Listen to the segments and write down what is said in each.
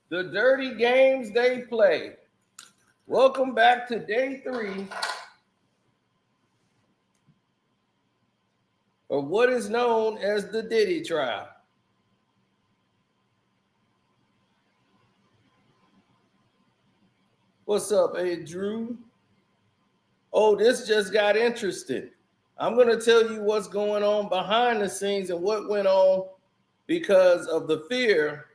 The dirty games they play. Welcome back to day 3 of what is known as the Diddy trial. What's up, hey Drew? Oh, this just got interesting. I'm going to tell you what's going on behind the scenes and what went on because of the fear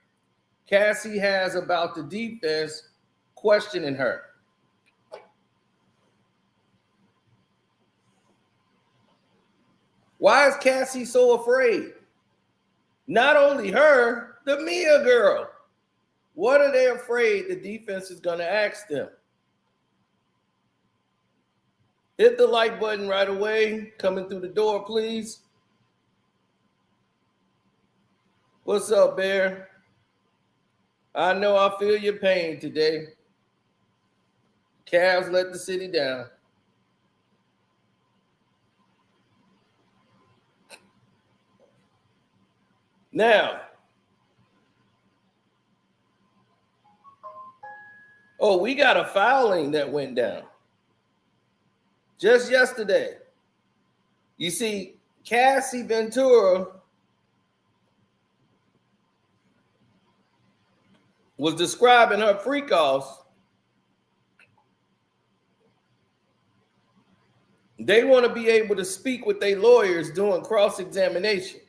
Cassie has about the defense questioning her. Why is Cassie so afraid? Not only her, the Mia girl. What are they afraid the defense is going to ask them? Hit the like button right away. Coming through the door, please. What's up, Bear? I know I feel your pain today. Cavs let the city down. Now, we got a fouling that went down just yesterday. You see, Cassie Ventura was describing her freak-offs. They want to be able to speak with their lawyers doing cross-examination.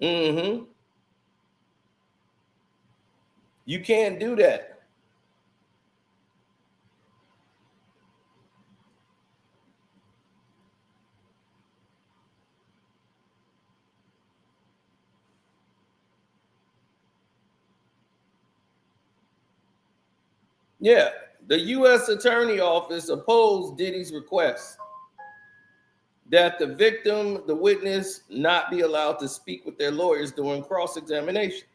Mm-hmm. You can't do that. Yeah, the U.S. Attorney Office opposed Diddy's request that the victim, the witness, not be allowed to speak with their lawyers during cross-examination,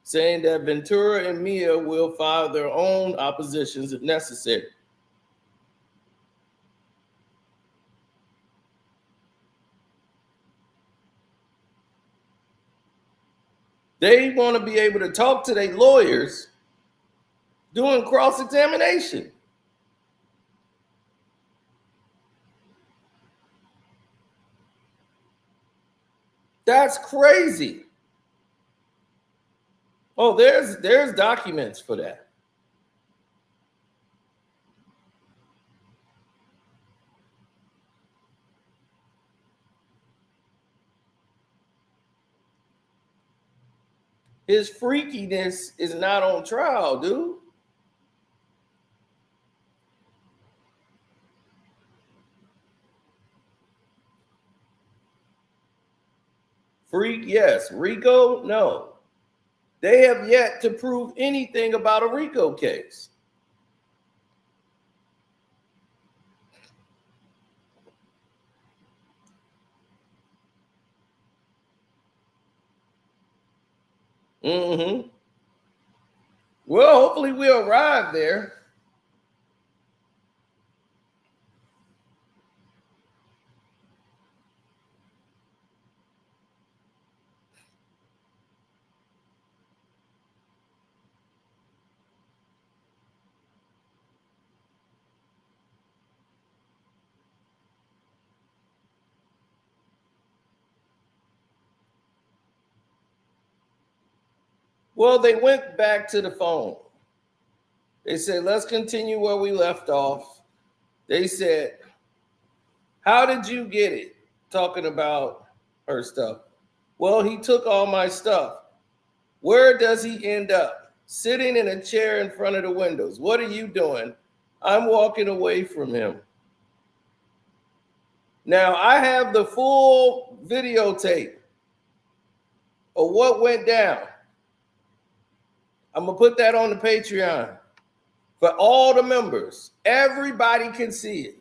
saying that Ventura and Mia will file their own oppositions if necessary. They want to be able to talk to their lawyers doing cross-examination. That's crazy. Oh, there's documents for that. His freakiness is not on trial, dude. Freak, yes. Rico, no. They have yet to prove anything about a Rico case. Mm-hmm. Well, hopefully we'll arrive there. Well, they went back to the phone. They said, let's continue where we left off. They said, how did you get it? Talking about her stuff. Well, he took all my stuff. Where does he end up? Sitting in a chair in front of the windows. What are you doing? I'm walking away from him. Now, I have the full videotape of what went down. I'm going to put that on the Patreon for all the members. Everybody can see it.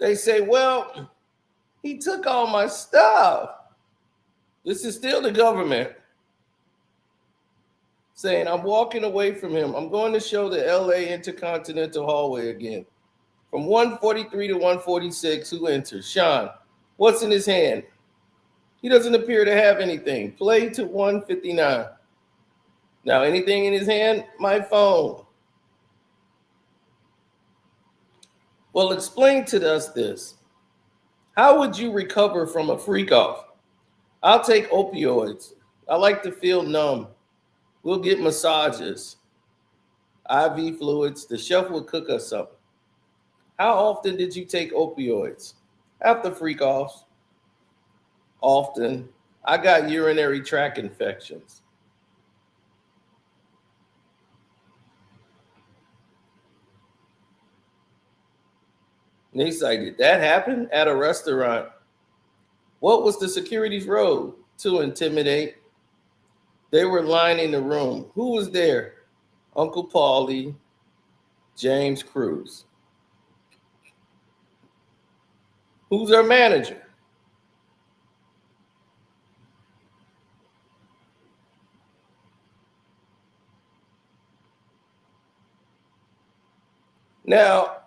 They say, well, he took all my stuff. This is still the government saying, I'm walking away from him. I'm going to show the LA Intercontinental Hallway again. From 143 to 146, who enters? Sean. What's in his hand? He doesn't appear to have anything. Play to 159. Now, anything in his hand? My phone. Well, explain to us this. How would you recover from a freak off? I'll take opioids. I like to feel numb. We'll get massages, IV fluids. The chef will cook us something. How often did you take opioids? After freak offs? Often. I got urinary tract infections. And he's like, did that happen at a restaurant? What was the security's role? To intimidate. They were lining the room. Who was there? Uncle Paulie, James Cruz. Who's our manager? Now,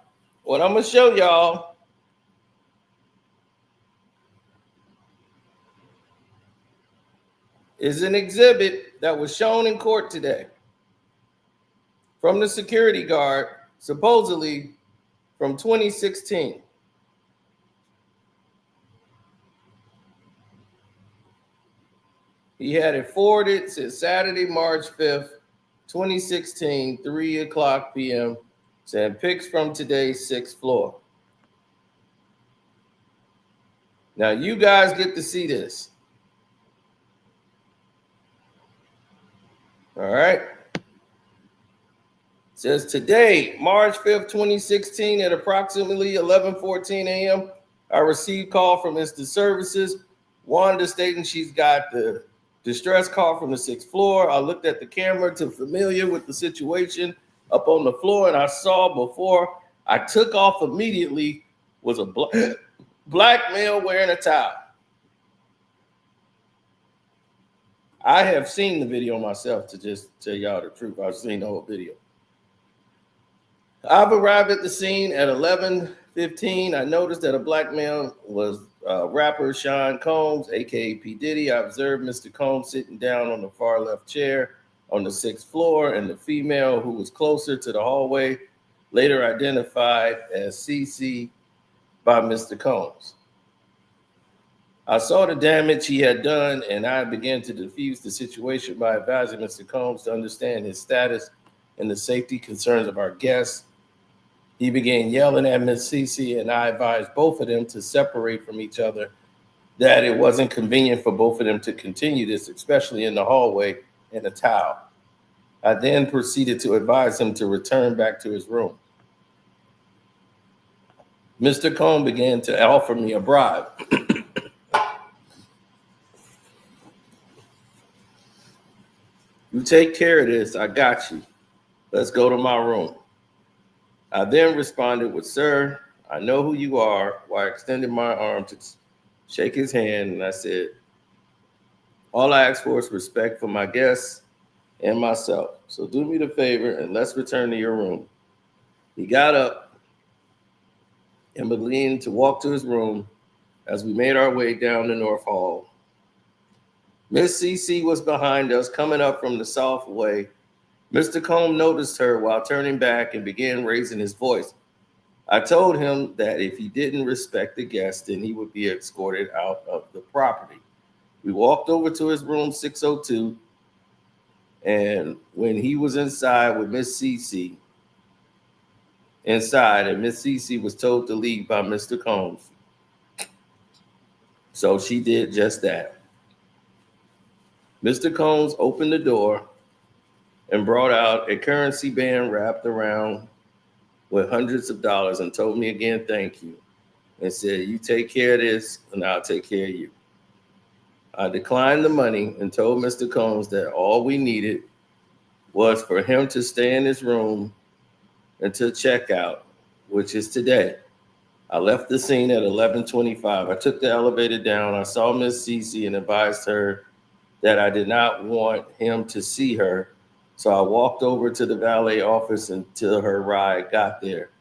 what I'm going to show y'all is an exhibit that was shown in court today from the security guard, supposedly from 2016. He had it forwarded since Saturday, March 5th, 2016, 3 o'clock p.m., saying pics from today's 6th floor. Now, you guys get to see this. All right. It says today, March 5th, 2016, at approximately 11:14 a.m., I received call from Instant Services. Wanda stating she's got the distress call from the 6th floor. I looked at the camera to familiar with the situation up on the floor, and I saw before I took off immediately was a black male wearing a towel. I have seen the video myself, to just tell y'all the truth. I've seen the whole video. I've arrived at the scene at 11:15. I noticed that a black male was rapper Sean Combs, aka P. Diddy. I observed Mr. Combs sitting down on the far left chair on the 6th floor, and the female who was closer to the hallway, later identified as CC by Mr. Combs. I saw the damage he had done, and I began to defuse the situation by advising Mr. Combs to understand his status and the safety concerns of our guests. He began yelling at Miss CC, and I advised both of them to separate from each other, that it wasn't convenient for both of them to continue this, especially in the hallway in a towel. I then proceeded to advise him to return back to his room. Mr. Combs began to offer me a bribe. You take care of this, I got you. Let's go to my room. I then responded with, sir, I know who you are, while I extended my arm to shake his hand, and I said, all I ask for is respect for my guests and myself. So do me the favor and let's return to your room. He got up and began to walk to his room as we made our way down the North Hall. Miss CC was behind us, coming up from the south way. Mr. Combs noticed her while turning back and began raising his voice. I told him that if he didn't respect the guest, then he would be escorted out of the property. We walked over to his room 602, and when he was inside with Miss CC, and Miss CC was told to leave by Mr. Combs. So she did just that. Mr. Combs opened the door and brought out a currency band wrapped around with hundreds of dollars and told me again, thank you, and said, you take care of this and I'll take care of you. I declined the money and told Mr. Combs that all we needed was for him to stay in his room until checkout, which is today. I left the scene at 11:25. I took the elevator down. I saw Miss Cece and advised her that I did not want him to see her. So I walked over to the valet office until her ride got there.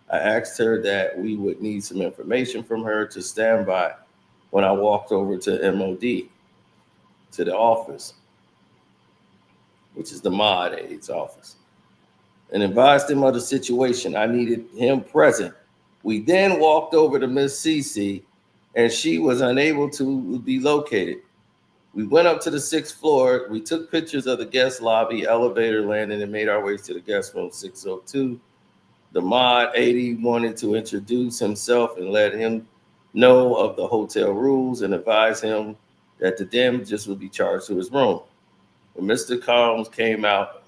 I asked her that we would need some information from her to stand by when I walked over to MOD, to the office, which is the mod aide's office, and advised him of the situation. I needed him present. We then walked over to Miss Cece, and she was unable to be located. We went up to the 6th floor. We took pictures of the guest lobby, elevator landing, and made our way to the guest room 602. The mod 80 wanted to introduce himself and let him know of the hotel rules and advise him that the damages would be charged to his room. When Mr. Combs came out,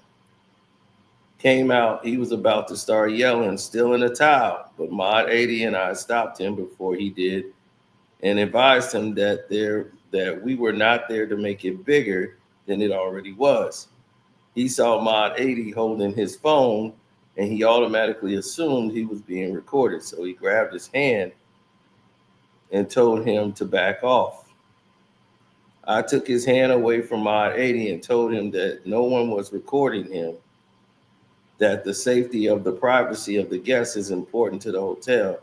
he was about to start yelling, still in a towel, but mod 80 and I stopped him before he did and advised him that we were not there to make it bigger than it already was. He saw mod 80 holding his phone and he automatically assumed he was being recorded. So he grabbed his hand and told him to back off. I took his hand away from mod 80 and told him that no one was recording him, that the safety of the privacy of the guests is important to the hotel.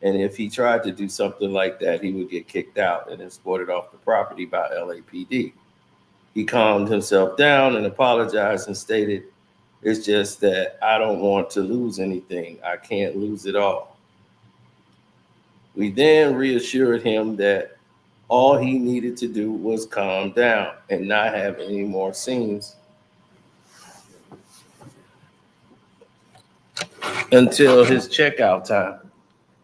And if he tried to do something like that, he would get kicked out and escorted off the property by LAPD. He calmed himself down and apologized and stated, "It's just that I don't want to lose anything. I can't lose it all." We then reassured him that all he needed to do was calm down and not have any more scenes until his checkout time.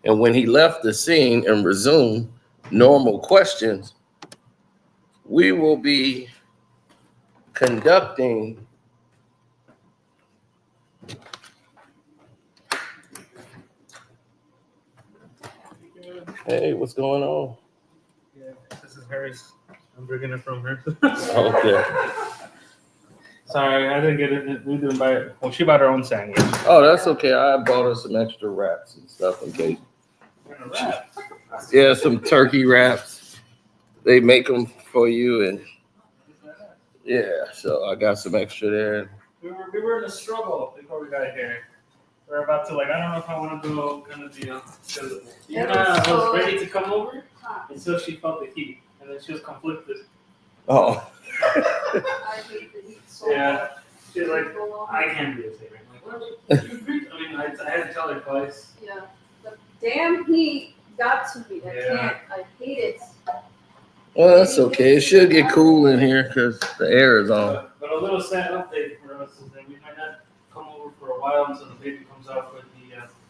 And when he left the scene and resumed normal questions, we will be conducting Hey, what's going on? Yeah, this is hers. I'm bringing it from her. Okay. Sorry, I didn't get it. We didn't buy it. Well, she bought her own sandwich. Oh, that's okay. I bought her some extra wraps and stuff in case. Wrap. Yeah, some turkey wraps. They make them for you, and yeah, so I got some extra there. We were in a struggle before we got here. We're about to I don't know if I want to go kind of deal. I was ready to come over until she felt the heat, and then she was conflicted. Oh. I hate the heat so Yeah. much. She's like, I can't do this here. I'm like, what? You agree? I mean, I had to tell her twice. Yeah. The damn heat got to me. I Yeah. can't. I hate it. Well, that's okay. It should get cool in here because the air is on. But a little sad update for us is that we might not come over for a while until the baby comes out for the.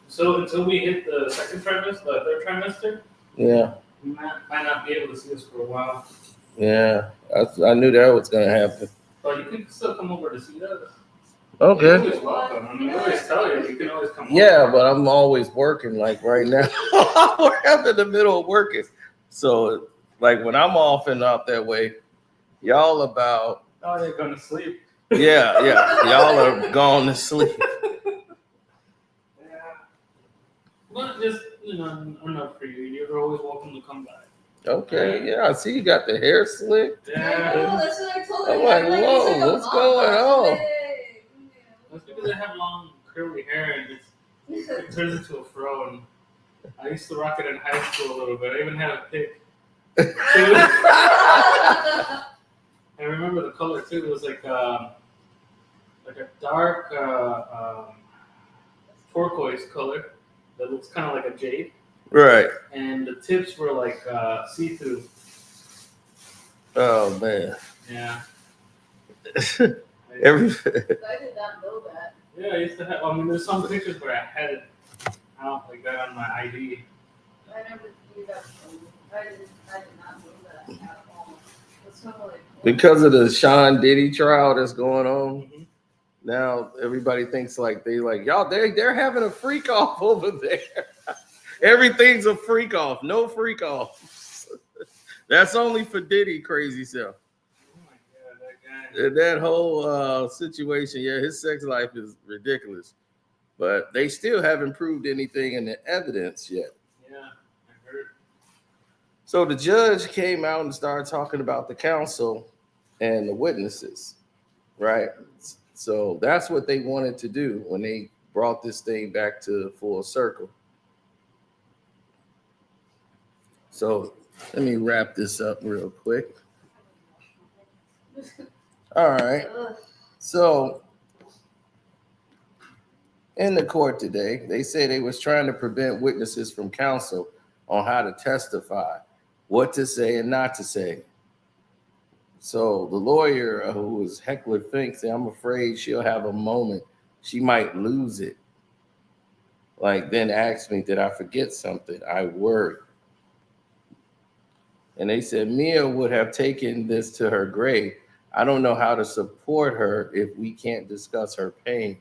So until we hit the second trimester, the third trimester, Yeah, we might not be able to see us for a while. yeah. I knew that was gonna happen. But you can still come over to see us. Okay. You're always welcome. I mean, I always tell you can always come over. Yeah, but I'm always working. Like right now, I'm in the middle of working. So, like when I'm off and out that way, y'all about. Oh, they're gonna sleep. Yeah, y'all are gone to sleep. But just, enough for you. You're always welcome to come by. Okay, yeah. I see you got the hair slicked. I know, Yeah. that's what I told her. I'm like, it's whoa, a what's mop going up. on? That's because I have long curly hair and it turns into a fro. And I used to rock it in high school a little bit. I even had a pick. I remember the color too. It was like a dark turquoise color that looks kind of like a jade. Right. And the tips were like see-through. Oh man. Yeah. Every. I did not know that. Yeah, I used to have. I mean, there's some pictures where I had it out like that on my ID. I never knew that. I did not know that at all. It's kind of like, Because of the Sean Diddy trial that's going on, Mm-hmm. now everybody thinks like y'all they're having a freak off over there. Everything's a freak off, no freak offs. That's only for Diddy crazy self. Oh my God, that guy. And that whole situation, yeah, his sex life is ridiculous, but they still haven't proved anything in the evidence yet. Yeah. So the judge came out and started talking about the counsel and the witnesses, right? So that's what they wanted to do when they brought this thing back to full circle. So let me wrap this up real quick. All right. So in the court today, they say they was trying to prevent witnesses from counsel on how to testify, what to say and not to say. So the lawyer who was Heckler Fink said, I'm afraid she'll have a moment. She might lose it. Like then asked me, did I forget something? I worry. And they said Mia would have taken this to her grave. I don't know how to support her if we can't discuss her pain.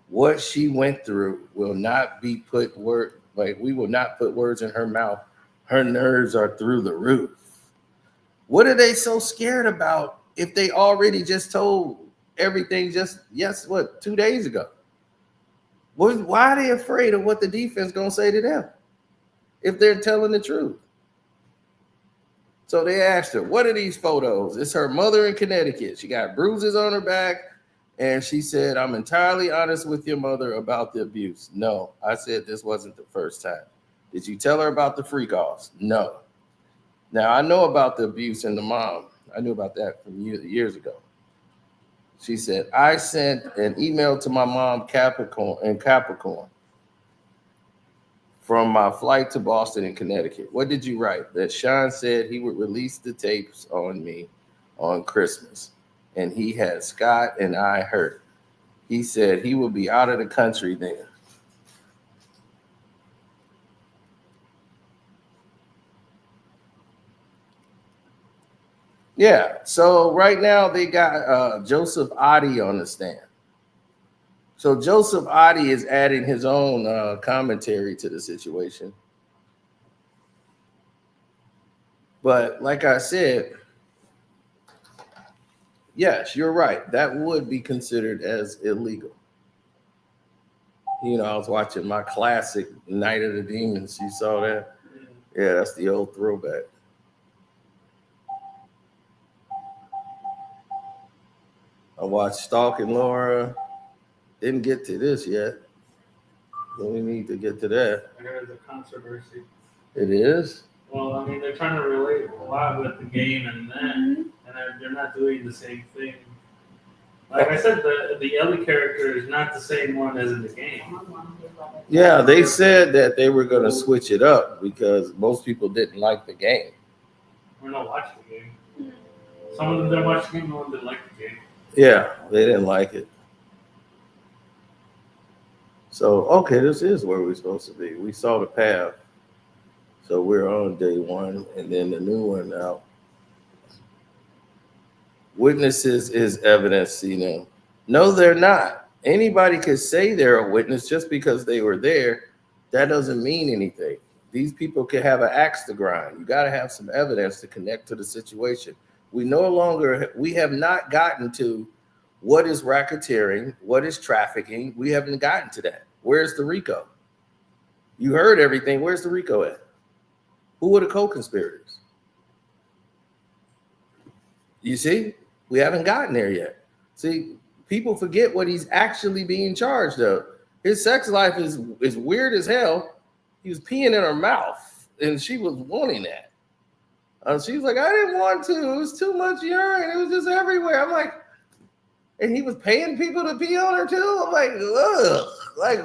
What she went through will not be put word, like we will not put words in her mouth. Her nerves are through the roof. What are they so scared about if they already just told everything just 2 days ago? Why are they afraid of what the defense gonna say to them if they're telling the truth? So they asked her, what are these photos? It's her mother in Connecticut. She got bruises on her back. And she said, I'm entirely honest with your mother about the abuse. No, I said this wasn't the first time. Did you tell her about the freak offs? No. Now, I know about the abuse and the mom. I knew about that from years ago. She said, I sent an email to my mom, Capricorn, from my flight to Boston in Connecticut. What did you write? That Sean said he would release the tapes on me on Christmas. And he had Scott and I hurt. He said he would be out of the country then. Yeah, so right now they got Joseph Oddie on the stand. So Joseph Oddie is adding his own commentary to the situation. But like I said, yes, you're right. That would be considered as illegal. You know, I was watching my classic Night of the Demons. You saw that? Yeah, that's the old throwback. I watched Stalking Laura. Didn't get to this yet. But we need to get to that. I heard the controversy. It is? Well, I mean, they're trying to relate a lot with the game and that, and they're not doing the same thing. Like I said, the Ellie character is not the same one as in the game. Yeah, they said that they were going to switch it up because most people didn't like the game. We're not watching the game. Some of them didn't watch the game, no one didn't like the game. Yeah, they didn't like it. So, okay, this is where we're supposed to be. We saw the path. So we're on day one, and then the new one out. Witnesses is evidence, see now. No, they're not. Anybody could say they're a witness just because they were there. That doesn't mean anything. These people could have an axe to grind. You got to have some evidence to connect to the situation. We have not gotten to what is racketeering, what is trafficking. We haven't gotten to that. Where's the RICO? You heard everything. Where's the RICO at? Who are the co-conspirators? You see, we haven't gotten there yet. See, people forget what he's actually being charged of. His sex life is weird as hell. He was peeing in her mouth, and she was wanting that. She was like, I didn't want to. It was too much urine. It was just everywhere. I'm like, and he was paying people to pee on her too. I'm like, ugh. Like,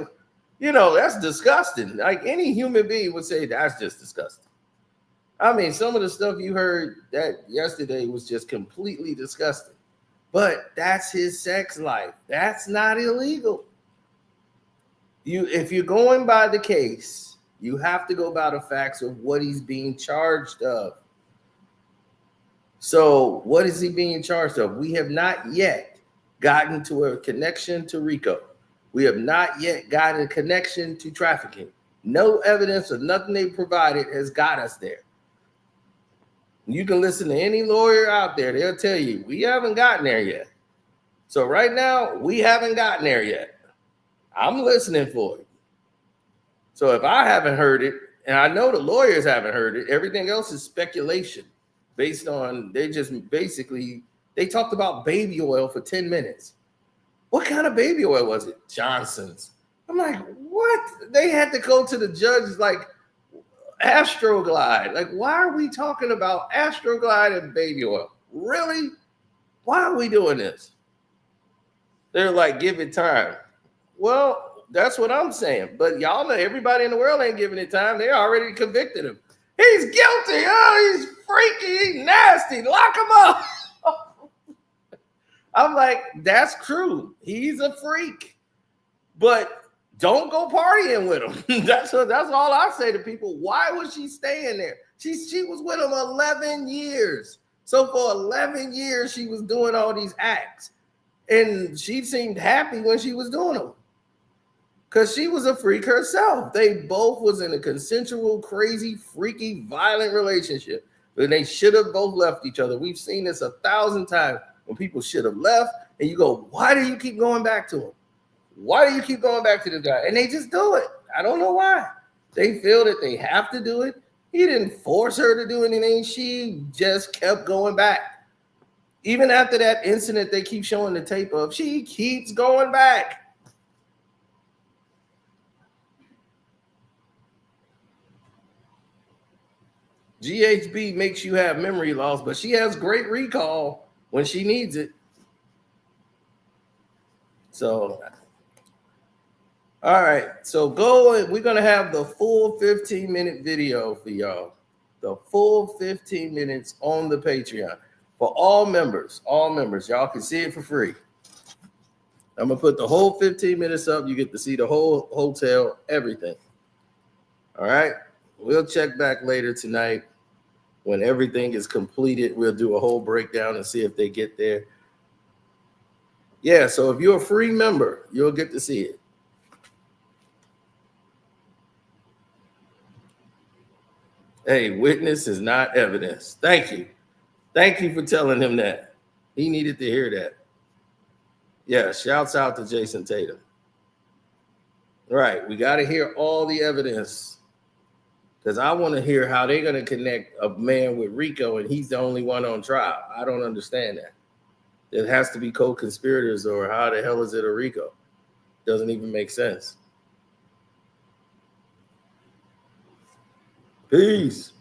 you know, that's disgusting. Like any human being would say that's just disgusting. I mean, some of the stuff you heard that yesterday was just completely disgusting. But that's his sex life. That's not illegal. If you're going by the case, you have to go by the facts of what he's being charged of. So what is he being charged of? We have not yet gotten to a connection to RICO. We have not yet gotten a connection to trafficking. No evidence of nothing they provided has got us there. You can listen to any lawyer out there. They'll tell you, we haven't gotten there yet. So right now, we haven't gotten there yet. I'm listening for it. So if I haven't heard it And I know the lawyers haven't heard it. Everything else is speculation based on, they talked about baby oil for 10 minutes. What kind of baby oil was it? Johnson's. I'm like, what? They had to go to the judge like Astroglide. Like, why are we talking about Astroglide and baby oil? Really? Why are we doing this? They're like, give it time. Well, that's what I'm saying. But y'all know everybody in the world ain't giving it time. They already convicted him. He's guilty. Oh, he's freaky. He's nasty. Lock him up. I'm like, that's true. He's a freak. But don't go partying with him. That's all I say to people. Why was she staying there? She was with him 11 years. So for 11 years, she was doing all these acts. And she seemed happy when she was doing them. Because she was a freak herself. They both was in a consensual, crazy, freaky, violent relationship. And they should have both left each other. We've seen this 1,000 times when people should have left. And you go, why do you keep going back to him? Why do you keep going back to the guy? And they just do it. I don't know why. They feel that they have to do it. He didn't force her to do anything. She just kept going back. Even after that incident they keep showing the tape of, she keeps going back. GHB makes you have memory loss, but she has great recall when she needs it. So, all right. So we're going to have the full 15-minute video for y'all. The full 15 minutes on the Patreon. For all members, y'all can see it for free. I'm going to put the whole 15 minutes up. You get to see the whole hotel, everything. All right. We'll check back later tonight when everything is completed. We'll do a whole breakdown and see if they get there. Yeah, so if you're a free member, you'll get to see it. Hey, witness is not evidence. Thank you. Thank you for telling him that. He needed to hear that. Yeah, shouts out to Jason Tatum. Right, we got to hear all the evidence because I want to hear how they're going to connect a man with Rico and he's the only one on trial. I don't understand that. It has to be co-conspirators, or how the hell is it a Rico? Doesn't even make sense. Peace.